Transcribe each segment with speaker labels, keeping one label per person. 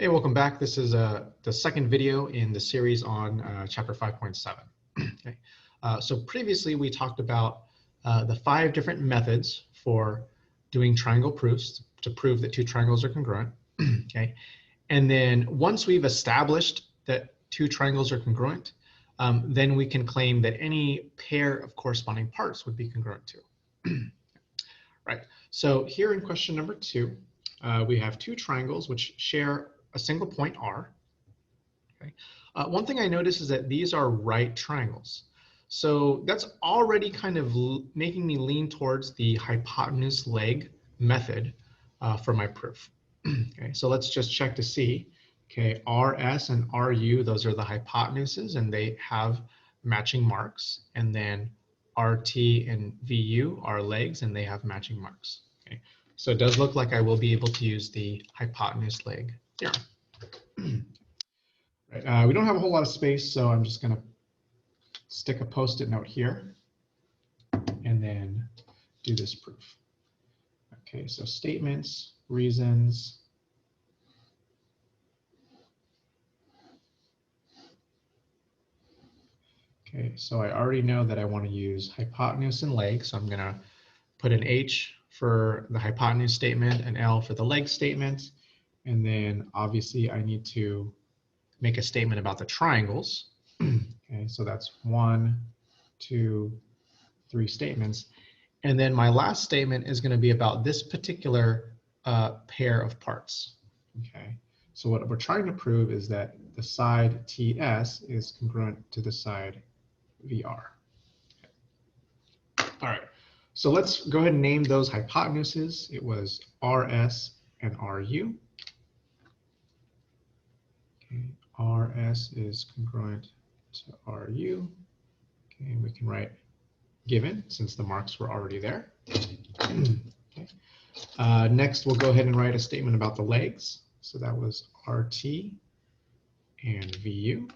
Speaker 1: Hey, welcome back. This is the second video in the series on chapter 5.7. Okay. So previously we talked about the 5 different methods for doing triangle proofs to prove that 2 triangles are congruent. Okay. And then once we've established that 2 triangles are congruent, then we can claim that any pair of corresponding parts would be congruent too. Right. So here in question number 2, we have 2 triangles which share a single point R. Okay. One thing I notice is that these are right triangles. So that's already kind of making me lean towards the hypotenuse leg method for my proof. Okay, so let's just check to see. Okay, RS and RU, those are the hypotenuses and they have matching marks. And then RT and VU are legs and they have matching marks. Okay, so it does look like I will be able to use the hypotenuse leg theorem. Right, we don't have a whole lot of space, so I'm just going to stick a post-it note here and then do this proof. Okay, so statements, reasons. Okay, so I already know that I want to use hypotenuse and leg, so I'm going to put an H for the hypotenuse statement, an L for the leg statement, and then obviously I need to make a statement about the triangles. Okay, so that's 1, 2, 3 statements. And then my last statement is going to be about this particular pair of parts. Okay, so what we're trying to prove is that the side TS is congruent to the side VR. Okay. All right, so let's go ahead and name those hypotenuses. It was RS and RU. Okay. RS is congruent to RU. Okay, we can write given since the marks were already there. Okay. Next, we'll go ahead and write a statement about the legs. So that was RT and VU.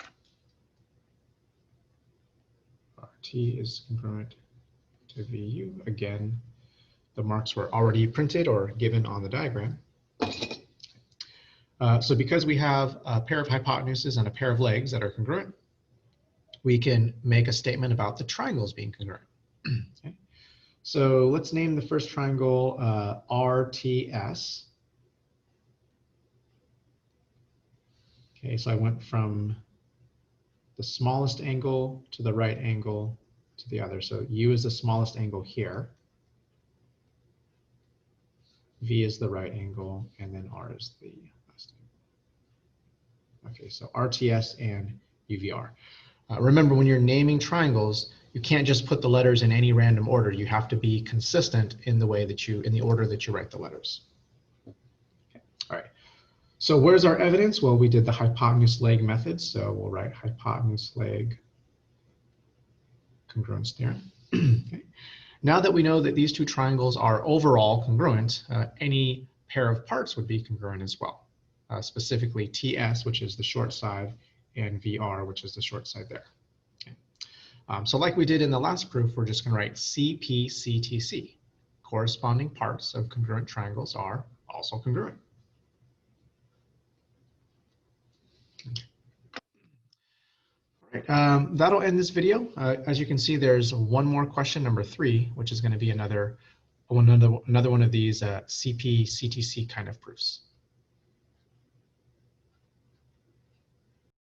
Speaker 1: RT is congruent to VU. Again, the marks were already printed or given on the diagram. So because we have a pair of hypotenuses and a pair of legs that are congruent, we can make a statement about the triangles being congruent. Okay. So let's name the first triangle RTS. Okay, so I went from the smallest angle to the right angle to the other. So U is the smallest angle here. V is the right angle, and then R is the last angle. Okay, so RTS and UVR. Remember, when you're naming triangles, you can't just put the letters in any random order. You have to be consistent in the way that in the order that you write the letters. Okay. All right. So where's our evidence? Well, we did the hypotenuse leg method, so we'll write hypotenuse leg congruence theorem. Okay. Now that we know that these 2 triangles are overall congruent, any pair of parts would be congruent as well. Specifically TS, which is the short side, and VR, which is the short side there. Okay. So like we did in the last proof, we're just going to write CPCTC. Corresponding parts of congruent triangles are also congruent. Okay. All right, that'll end this video. As you can see, there's one more question, number 3, which is going to be another one of these CPCTC kind of proofs.